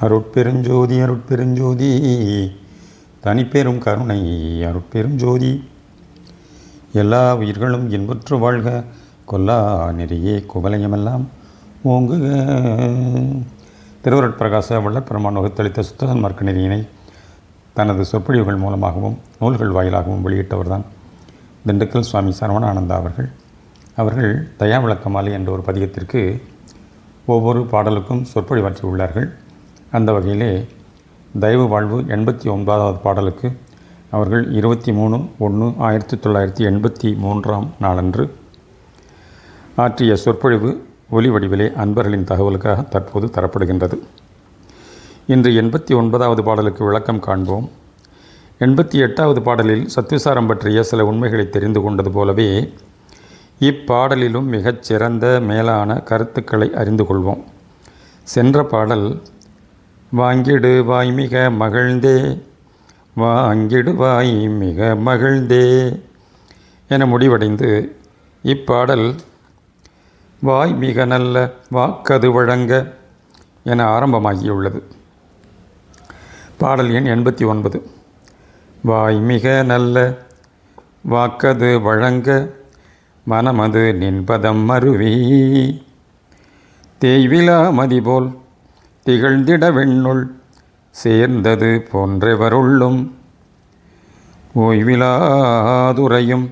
அருட்பெருஞ்சோதி அருட்பெருஞ்சோதி தனிப்பெரும் கருணை அருட்பெருஞ்சோதி. எல்லா உயிர்களும் இன்புற்று வாழ்க, கொல்லா நெறியே குவலயமெல்லாம் ஓங்குக. திருவருட்பிரகாச வள்ளற்பெருமான் வகுத்தளித்த சுத்தசன் மார்க்க நெறியினை தனது சொற்பொழிவுகள் மூலமாகவும் நூல்கள் வாயிலாகவும் வெளியிட்டவர்தான் திண்டுக்கல் சுவாமி சரவணானந்தா அவர்கள் தயா விளக்கமாலை என்ற ஒரு பதிகத்திற்கு ஒவ்வொரு பாடலுக்கும் சொற்பொழிவாற்றி உள்ளார்கள். அந்த வகையிலே தயவு வாழ்வு 89வது பாடலுக்கு அவர்கள் 23/1/1983 நாளன்று ஆற்றிய சொற்பொழிவு ஒலி வடிவிலே அன்பர்களின் தகவலுக்காக தற்போது தரப்படுகின்றது. இன்று 89வது பாடலுக்கு விளக்கம் காண்போம். 88வது பாடலில் சத்விசாரம் பற்றிய சில உண்மைகளை தெரிந்து கொண்டது போலவே இப்பாடலிலும் மிகச் சிறந்த மேலான கருத்துக்களை அறிந்து கொள்வோம். சென்ற பாடல் வாங்கிடு வாய் மிக மகிழ்ந்தே, வாங்கிடு வாய் மிக மகிழ்ந்தே என முடிவடைந்து இப்பாடல் வாய் மிக நல்ல வாக்கது வழங்க என ஆரம்பமாகியுள்ளது. பாடல் எண் 89. வாய் மிக நல்ல வாக்கது வழங்க மனமது நின்பதம் மருவி, தேய்விலா மதிபோல் திகழ்ந்திட வெண்ணுள் சேர்ந்தது போன்றவருள்ளும், ஓய்விலாதுரையும்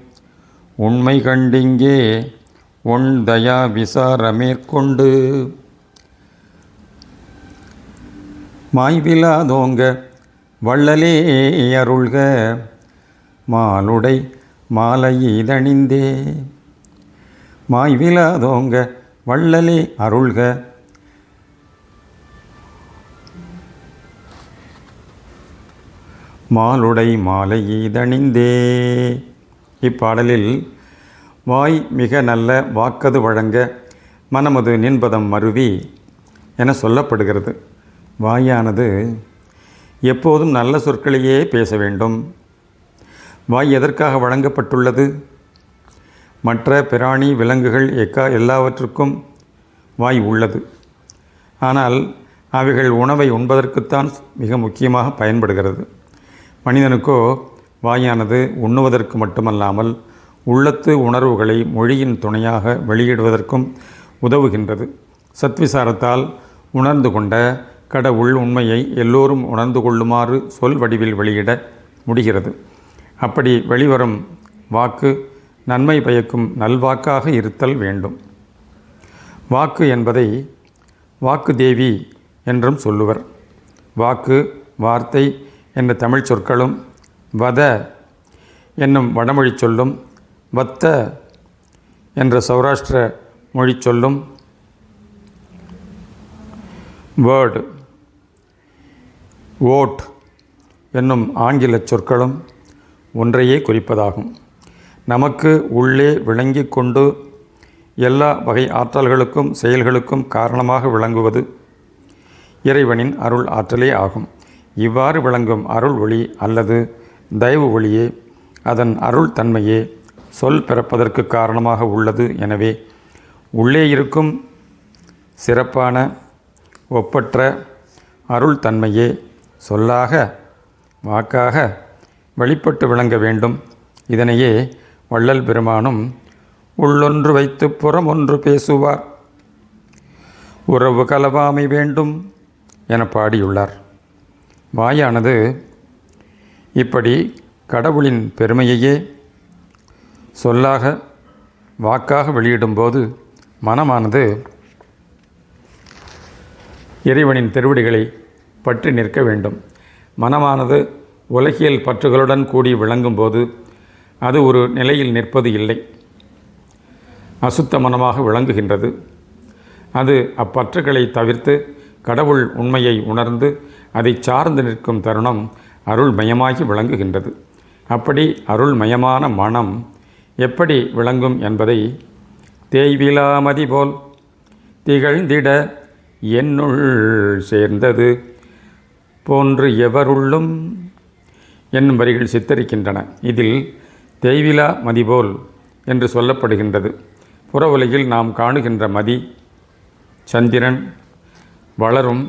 உண்மை கண்டிங்கே ஒன் தயா விசாரமேற்கொண்டு, மாய்விலாதோங்க வள்ளலே அருள்க மாலுடை மாலையிதணிந்தே, மாய்விலாதோங்க வள்ளலே அருள்க மாலுடை மாலையிதணிந்தே. இப்பாடலில் வாய் மிக நல்ல வாக்கது வழங்க மனமது நின்பதம் மருவி என சொல்லப்படுகிறது. வாயானது எப்போதும் நல்ல சொற்களையே பேச வேண்டும். வாய் எதற்காக வழங்கப்பட்டுள்ளது? மற்ற பிராணி விலங்குகள் எல்லாவற்றுக்கும் வாய் உள்ளது. ஆனால் அவைகள் உணவை உண்பதற்குத்தான் மிக முக்கியமாக பயன்படுகிறது. மனிதனுக்கோ வாயானது உண்ணுவதற்கு மட்டுமல்லாமல் உள்ளத்து உணர்வுகளை மொழியின் துணையாக வெளியிடுவதற்கும் உதவுகின்றது. சத்விசாரத்தால் உணர்ந்து கொண்ட கடவுள் உண்மையை எல்லோரும் உணர்ந்து கொள்ளுமாறு சொல் வடிவில் வெளியிட முடிகிறது. அப்படி வெளிவரும் வாக்கு நன்மை பயக்கும் நல்வாக்காக இருத்தல் வேண்டும். வாக்கு என்பதை வாக்கு தேவி என்றும் சொல்லுவர். வாக்கு, வார்த்தை என்ற தமிழ் சொற்களும், வத என்னும் வடமொழி சொல்லும், வத்த என்ற சௌராஷ்டிர மொழி சொல்லும், வேர்டு, ஓட் என்னும் ஆங்கில சொற்களும் ஒன்றையே குறிப்பதாகும். நமக்கு உள்ளே விளங்கி கொண்டு எல்லா வகை ஆற்றல்களுக்கும் செயல்களுக்கும் காரணமாக விளங்குவது இறைவனின் அருள் ஆற்றலே ஆகும். இவ்வாறு விளங்கும் அருள் ஒளி அல்லது தயவு ஒளியே, அதன் அருள் தன்மையே சொல் பிறப்பதற்கு காரணமாக உள்ளது. எனவே உள்ளே இருக்கும் சிறப்பான ஒப்பற்ற அருள் தன்மையே சொல்லாக வாக்காக வெளிப்பட்டு விளங்க வேண்டும். இதனையே வள்ளல் பெருமானும் உள்ளொன்று வைத்து புறம் ஒன்று பேசுவார், உறவு கலவாமை வேண்டும் என பாடியுள்ளார். வாயானது இப்படி கடவுளின் பெருமையையே சொல்லாக வாக்காக வெளியிடும்போது மனமானது இறைவனின் திருவடிகளை பற்றி நிற்க வேண்டும். மனமானது உலகியல் பற்றுகளுடன் கூடி விளங்கும்போது அது ஒரு நிலையில் நிற்பது இல்லை, அசுத்த மனமாக விளங்குகின்றது. அது அப்பற்றுகளை தவிர்த்து கடவுள் உண்மையை உணர்ந்து அதை சார்ந்து நிற்கும் தருணம் அருள்மயமாகி விளங்குகின்றது. அப்படி அருள்மயமான மனம் எப்படி விளங்கும் என்பதை தேய்விலாமதி போல் திகழ்ந்திட என்னுள் சேர்ந்தது போன்று எவருள்ளும் என்னும் வரிகள் சித்தரிக்கின்றன. இதில் தேய்விலா மதிபோல் என்று சொல்லப்படுகின்றது. புற உலகில் நாம் காணுகின்ற மதி, சந்திரன், வளரும்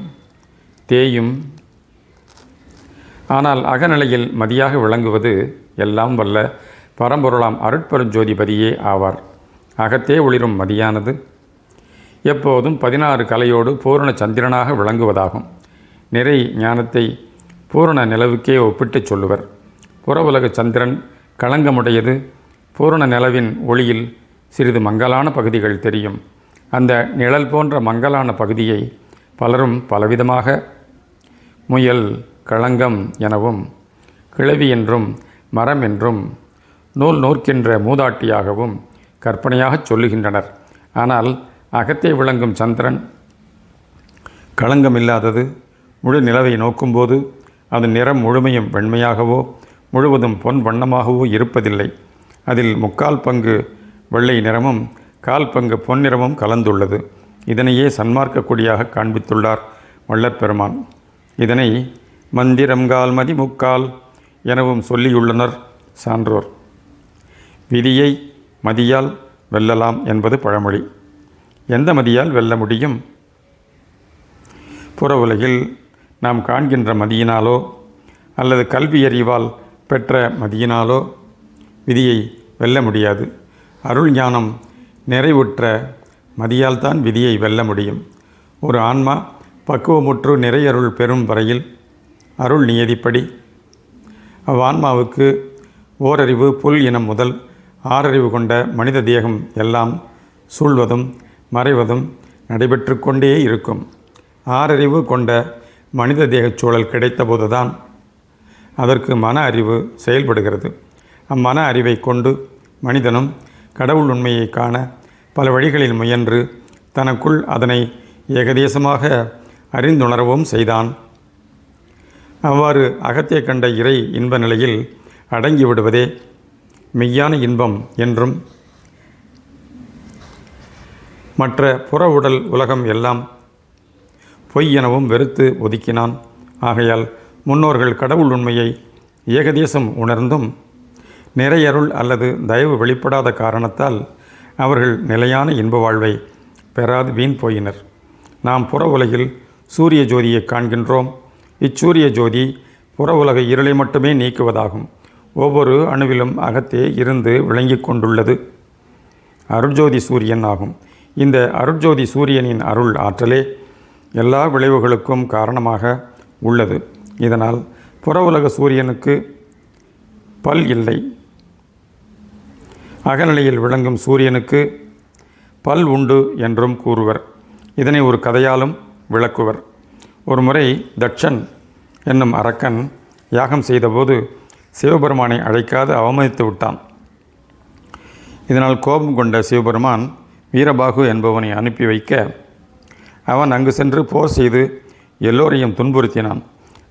தேயும். ஆனால் அகநிலையில் மதியாக விளங்குவது எல்லாம் வல்ல பரம்பொருளாம் அருட்பெருஞ்சோதிபதியே ஆவார். அகத்தே ஒளிரும் மதியானது எப்போதும் 16 கலையோடு பூரண சந்திரனாக விளங்குவதாகும். நிறை ஞானத்தை பூரண நிலவுக்கே ஒப்பிட்டுச் சொல்லுவர். புற உலக சந்திரன் களங்கமுடையது. பூரண நிலவின் ஒளியில் சிறிது மங்கலான பகுதிகள் தெரியும். அந்த நிழல் போன்ற மங்கலான பகுதியை பலரும் பலவிதமாக முயல், களங்கம் எனவும், கிழவி என்றும், மரம் என்றும், நூல் நூற்கின்ற மூதாட்டியாகவும் கற்பனையாகச் சொல்லுகின்றனர். ஆனால் அகத்தே விளங்கும் சந்திரன் களங்கமில்லாதது. முழு நிலவை நோக்கும்போது அது நிறம் முழுமையும் வெண்மையாகவோ முழுவதும் பொன் வண்ணமாகவோ இருப்பதில்லை. அதில் 3/4 பங்கு வெள்ளை நிறமும் 1/4 பங்கு பொன்னிறமும் கலந்துள்ளது. இதனையே சன்மார்க்க கொடியாக காண்பித்துள்ளார் வள்ளற்பெருமான். இதனை மந்திரம்கால் மதி 3/4 எனவும் சொல்லியுள்ளனர் சான்றோர். விதியை மதியால் வெல்லலாம் என்பது பழமொழி. எந்த மதியால் வெல்ல முடியும்? புற உலகில் நாம் காண்கின்ற மதியினாலோ அல்லது கல்வியறிவால் பெற்ற மதியினாலோ விதியை வெல்ல முடியாது. அருள் ஞானம் நிறைவுற்ற மதியால் தான் விதியை வெல்ல முடியும். ஒரு ஆன்மா பக்குவமுற்று நிறையருள் பெறும் வரையில் அருள் நியதிப்படி அவ்வான்மாவுக்கு ஓரறிவு புல் இனம் முதல் 6 அறிவு கொண்ட மனித தேகம் எல்லாம் சூழ்வதும் மறைவதும் நடைபெற்று கொண்டே இருக்கும். 6 அறிவு கொண்ட மனித தேகச் சூழல் கிடைத்தபோதுதான் அதற்கு மன அறிவு செயல்படுகிறது. அம்மன அறிவை கொண்டு மனிதனும் கடவுள் உண்மையை காண பல வழிகளில் முயன்று தனக்குள் அதனை ஏகதேசமாக அறிந்துணரவும் செய்தான். அவ்வாறு அகத்தே கண்ட இறை இன்ப நிலையில் அடங்கிவிடுவதே மெய்யான இன்பம் என்றும், மற்ற புற உடல் உலகம் எல்லாம் பொய் எனவும் வெறுத்து ஒதுக்கினான். ஆகையால் முன்னோர்கள் கடவுள் உண்மையை ஏகதேசம் உணர்ந்தும் நிறையருள் அல்லது தயவு வெளிப்படாத காரணத்தால் அவர்கள் நிலையான இன்ப வாழ்வை பெறாது வீண் போயினர். நாம் புற உலகில் சூரிய ஜோதியை காண்கின்றோம். இச்சூரிய ஜோதி புற உலக இருளை மட்டுமே நீக்குவதாகும். ஒவ்வொரு அணுவிலும் அகத்தே இருந்து விளங்கி கொண்டுள்ளது அருட்ஜோதி சூரியன் ஆகும். இந்த அருட்ஜோதி சூரியனின் அருள் ஆற்றலே எல்லா விளைவுகளுக்கும் காரணமாக உள்ளது. இதனால் புற உலக சூரியனுக்கு பல் இல்லை. அகநிலையில் விளங்கும் சூரியனுக்கு பல் உண்டு என்றும் கூறுவர். இதனை ஒரு கதையாலும் விளக்குவர். ஒரு முறை தட்சன் என்னும் அரக்கன் யாகம் செய்தபோது சிவபெருமானை அழைக்காது அவமதித்து விட்டான். இதனால் கோபம் கொண்ட சிவபெருமான் வீரபாகு என்பவனை அனுப்பி வைக்க அவன் அங்கு சென்று போர் செய்து எல்லோரையும் துன்புறுத்தினான்.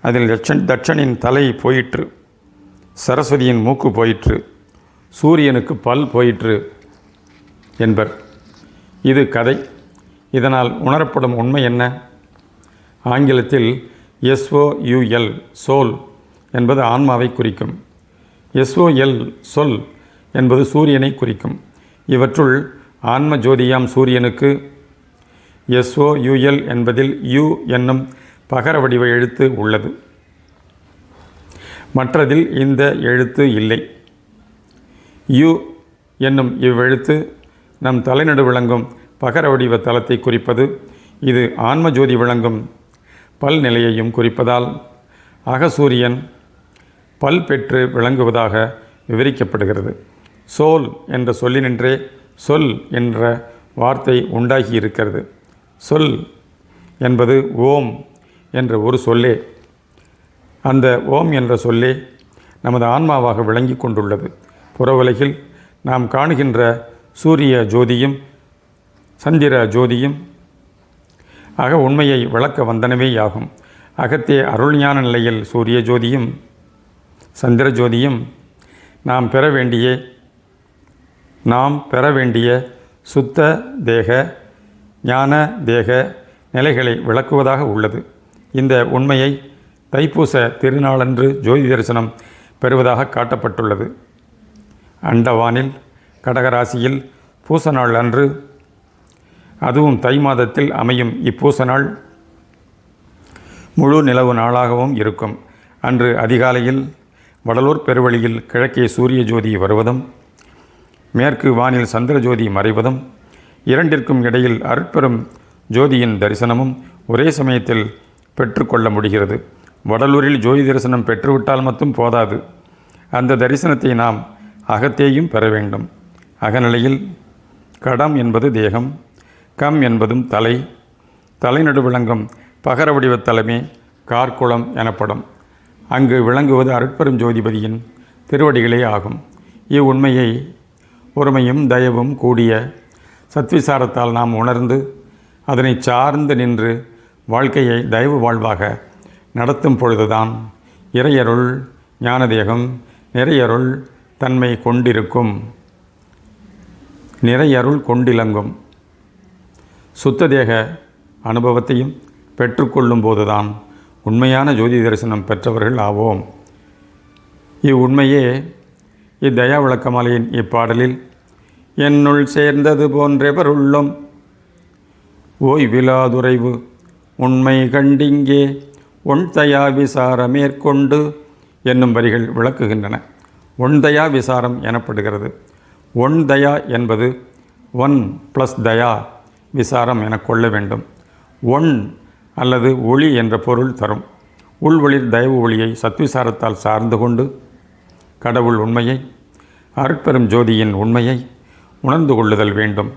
அதில் தட்சனின் தலை போயிற்று, சரஸ்வதியின் மூக்கு போயிற்று, சூரியனுக்கு பல் போயிற்று என்பர். இது கதை. இதனால் உணரப்படும் உண்மை என்ன? ஆங்கிலத்தில் SOUL சோல் என்பது ஆன்மாவை குறிக்கும். SOL சொல் என்பது சூரியனை குறிக்கும். இவற்றுள் ஆன்ம ஜோதியாம் சூரியனுக்கு SOUL என்பதில் U என்னும் பகர வடிவ எழுத்து உள்ளது. மற்றதில் இந்த எழுத்து இல்லை. U என்னும் இவ்வெழுத்து நம் தலைநடு விளங்கும் பகர வடிவ தலத்தை குறிப்பது. இது ஆன்ம ஜோதி விளங்கும் பல் நிலையையும் குறிப்பதால் அகசூரியன் பல் பெற்று விளங்குவதாக விவரிக்கப்படுகிறது. சோல் என்ற சொல்லினின்றே சொல் என்ற வார்த்தை உண்டாகி இருக்கிறது. சொல் என்பது ஓம் என்ற ஒரு சொல்லே. அந்த ஓம் என்ற சொல்லே நமது ஆன்மாவாக விளங்கி கொண்டுள்ளது. புற உலகில் நாம் காணுகின்ற சூரிய ஜோதியும் சந்திர ஜோதியும் ஆக உண்மையை விளக்க வந்தனவேயாகும். அகத்தே அருள்ஞான நிலையில் சூரிய ஜோதியும் சந்திர ஜோதியும் நாம் பெற வேண்டிய சுத்த தேக ஞான தேக நிலைகளை விளக்குவதாக உள்ளது. இந்த உண்மையை தைப்பூச திருநாளன்று ஜோதி தரிசனம் பெறுவதாக காட்டப்பட்டுள்ளது. அண்டவானில் கடகராசியில் பூச நாள் அன்று, அதுவும் தை மாதத்தில் அமையும் இப்பூச நாள் முழு நிலவு நாளாகவும் இருக்கும். அன்று அதிகாலையில் வடலூர் பெருவழியில் கிழக்கே சூரிய ஜோதி வருவதும் மேற்கு வானில் சந்திர ஜோதி மறைவதும் இரண்டிற்கும் இடையில் அருட்பெரும் ஜோதியின் தரிசனமும் ஒரே சமயத்தில் பெற்றுக்கொள்ள முடிகிறது. வடலூரில் ஜோதி தரிசனம் பெற்றுவிட்டால் மட்டும் போதாது, அந்த தரிசனத்தை நாம் அகத்தேயும் பெற வேண்டும். அகநிலையில் கடம் என்பது தேகம், கம் என்பதும் தலை, தலைநடு விளங்கும் பகர வடிவ தலைமே கார்குளம் எனப்படும். அங்கு விளங்குவது அருட்பெரும் ஜோதிபதியின் திருவடிகளே ஆகும். இவ்வுண்மையை ஒருமையும் தயவும் கூடிய சத்விசாரத்தால் நாம் உணர்ந்து அதனை சார்ந்து நின்று வாழ்க்கையை தயவு வாழ்வாக நடத்தும் பொழுதுதான் இறையருள் ஞானதேகம் நிறையருள் தன்மை கொண்டிருக்கும், நிறையருள் கொண்டிலங்கும். சுத்த தேக அனுபவத்தையும் பெற்றுக்கொள்ளும் போதுதான் உண்மையான ஜோதி தரிசனம் பெற்றவர்கள் ஆவோம். இவ்வுண்மையே இத்தயா விளக்கமாலையின் இப்பாடலில் என்னுள் சேர்ந்தது போன்றெவருள்ளும் ஓய்விலாதுறைவு உண்மை கண்டிங்கே ஒன்தயா விசார மேற்கொண்டு என்னும் வரிகள் விளக்குகின்றன. ஒன்தயா விசாரம் எனப்படுகிறது. ஒன்தயா என்பது ஒன் ப்ளஸ் தயா விசாரம் என கொள்ள வேண்டும். ஒன் அல்லது ஒளி என்ற பொருள் தரும். உள்வொளிர் தயவு ஒளியை சத்விசாரத்தால் சார்ந்து கொண்டு கடவுள் உண்மையை, அருட்பெரும் ஜோதியின் உண்மையை உணர்ந்து கொள்ளுதல் வேண்டும்.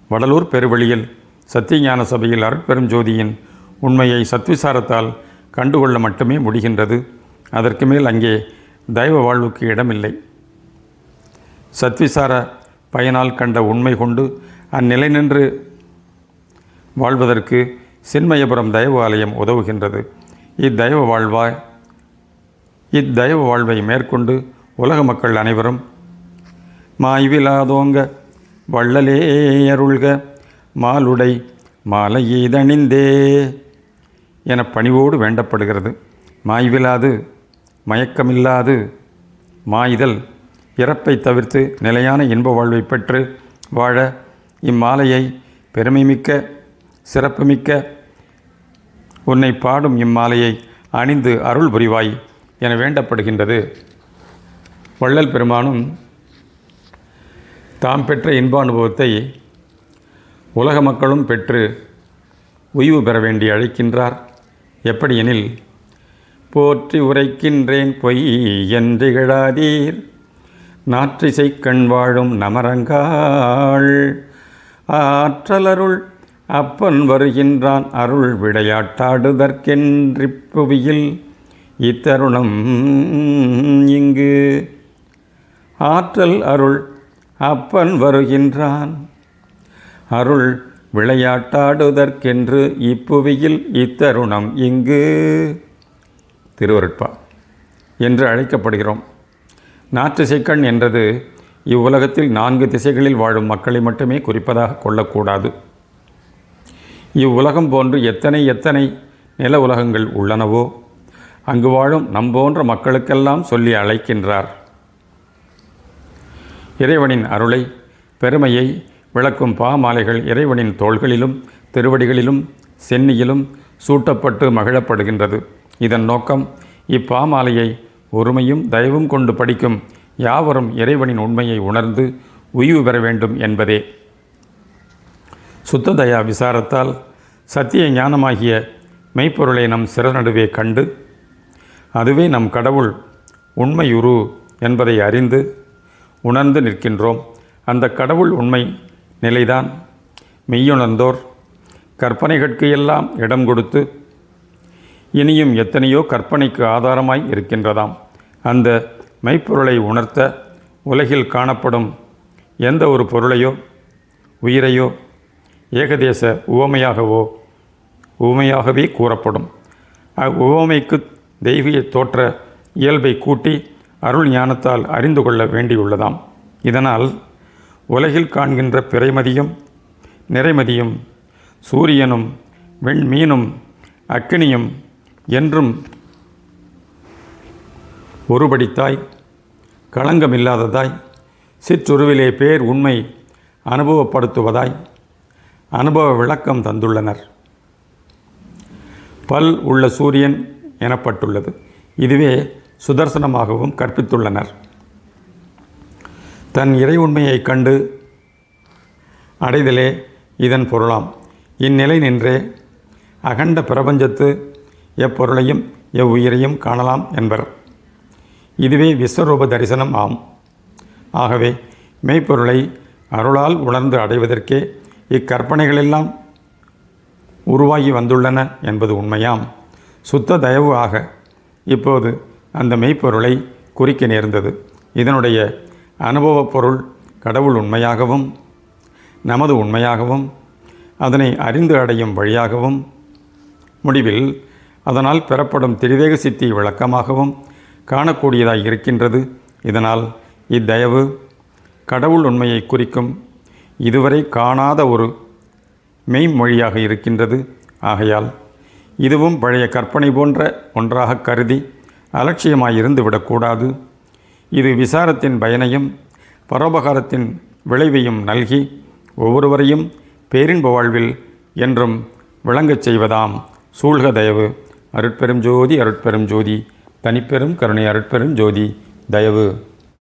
வடலூர் பெருவழியில் சத்தியஞான சபையில் அருட்பெரும் ஜோதியின் உண்மையை சத்விசாரத்தால் கண்டுகொள்ள மட்டுமே முடிகின்றது. அதற்கு மேல் அங்கே தெய்வ வாழ்வுக்கு இடமில்லை. சத்விசார பயனால் கண்ட உண்மை கொண்டு அந்நிலை நின்று வாழ்வதற்கு சின்மயபுரம் தெய்வ ஆலயம் உதவுகின்றது. இத்தெய்வ வாழ்வை மேற்கொண்டு உலக மக்கள் அனைவரும் மாய்விலாதோங்க வள்ளலே அருள்க மாலுடை மாலையீதணிந்தே என பணிவோடு வேண்டப்படுகிறது. மாய்விலாது மயக்கமில்லாது மாய்தல் இறப்பை தவிர்த்து நிலையான இன்ப வாழ்வை பெற்று வாழ இம்மாலையை பெருமைமிக்க சிறப்புமிக்க உன்னை பாடும் இம்மாலையை அணிந்து அருள் புரிவாய் என வேண்டப்படுகின்றது. வள்ளல் பெருமானும் தாம் பெற்ற இன்ப அனுபவத்தை உலக மக்களும் பெற்று உய்வு பெற வேண்டி அழைக்கின்றார். எப்படியெனில் போற்றி உரைக்கின்றேன் பொய் என்றிகழாதீர் நாற்றிசை கண் வாழும் நமரங்காள் ஆற்றலருள் அப்பன் வருகின்றான் அருள் விளையாட்டாடுதற்கென்றிப்புவியில் இத்தருணம் இங்கு ஆற்றல் அருள் அப்பன் வருகின்றான் அருள் விளையாட்டாடுதற்கென்று இப்புவியில் இத்தருணம் இங்கு திருவருட்பா என்று அழைக்கப்படுகிறோம். நாற்றிசைக்கண் என்றது இவ்வுலகத்தில் 4 திசைகளில் வாழும் மக்களை மட்டுமே குறிப்பதாக கொள்ளக்கூடாது. இவ்வுலகம் போன்று எத்தனை நில உலகங்கள் உள்ளனவோ அங்கு வாழும் நம்போன்ற மக்களுக்கெல்லாம் சொல்லி அழைக்கின்றார். இறைவனின் அருளை பெருமையை விளக்கும் பாமாலைகள் இறைவனின் தோள்களிலும் திருவடிகளிலும் சென்னியிலும் சூட்டப்பட்டு மகிழப்படுகின்றது. இதன் நோக்கம் இப்பாமாலையை ஒருமையும் தயவும் கொண்டு படிக்கும் யாவரும் இறைவனின் உண்மையை உணர்ந்து உய்வு பெற வேண்டும் என்பதே. சுத்த தயா விசாரத்தால் சத்திய ஞானமாகிய மெய்ப்பொருளை நம் சிறநடுவே கண்டு அதுவே நம் கடவுள் உண்மையுரு என்பதை அறிந்து உணர்ந்து நிற்கின்றோம். அந்த கடவுள் உண்மை நிலைதான் மெய்யுணர்ந்தோர் கற்பனைகளுக்கு எல்லாம் இடம் கொடுத்து இனியும் எத்தனையோ கற்பனைக்கு ஆதாரமாய் இருக்கின்றதாம். அந்த மெய்ப்பொருளை உணர்த்த உலகில் காணப்படும் எந்த ஒரு பொருளையோ உயிரையோ ஏகதேச உவமையாகவே கூறப்படும். உவமைக்கு தெய்வீக தோற்ற இயல்பை கூட்டி அருள் ஞானத்தால் அறிந்து கொள்ள வேண்டியுள்ளதாம். இதனால் உலகில் காண்கின்ற பிறைமதியும் நிறைமதியும் சூரியனும் வெண்மீனும் அக்கினியும் என்றும் ஒருபடித்தாய் களங்கமில்லாததாய் சிற்றுருவிலே பேர் உண்மை அனுபவப்படுத்துவதாய் அனுபவ விளக்கம் தந்துள்ளனர். பல் உள்ள சூரியன் எனப்பட்டுள்ளது. இதுவே சுதர்சனமாகவும் கற்பித்துள்ளனர். தன் இறை உண்மையைக் கண்டு அடைதலே இதன் பொருளாம். இந்நிலை நின்றே அகண்ட பிரபஞ்சத்து எப்பொருளையும் எவ்வுயிரையும் காணலாம் என்பர். இதுவே விஸ்வரூப தரிசனம் ஆம். ஆகவே மெய்ப்பொருளை அருளால் உணர்ந்து அடைவதற்கே இக்கற்பனைகளெல்லாம் உருவாகி வந்துள்ளன என்பது உண்மையாம். சுத்த தயவு ஆக இப்போது அந்த மெய்ப்பொருளை குறிக்க நேர்ந்தது. இதனுடைய அனுபவப் பொருள் கடவுள் உண்மையாகவும் நமது உண்மையாகவும் அதனை அறிந்து அடையும் வழியாகவும் முடிவில் அதனால் பெறப்படும் திரிவேக சித்தி விளக்கமாகவும் காணக்கூடியதாய் இருக்கின்றது. இதனால் இத்தயவு கடவுள் உண்மையை குறிக்கும் இதுவரை காணாத ஒரு மெய்மொழியாக இருக்கின்றது. ஆகையால் இதுவும் பழைய கற்பனை போன்ற ஒன்றாக கருதி அலட்சியமாயிருந்து விடக்கூடாது. இது விசாரத்தின் பயனையும் பரோபகாரத்தின் விளைவையும் நல்கி ஒவ்வொருவரையும் பேரின்ப வாழ்வில் என்றும் விளங்கச் செய்வதாம். சூழ்க தயவு. அருட்பெரும் ஜோதி அருட்பெரும் ஜோதி தனிப்பெரும் கருணை அருட்பெரும் ஜோதி தயவு.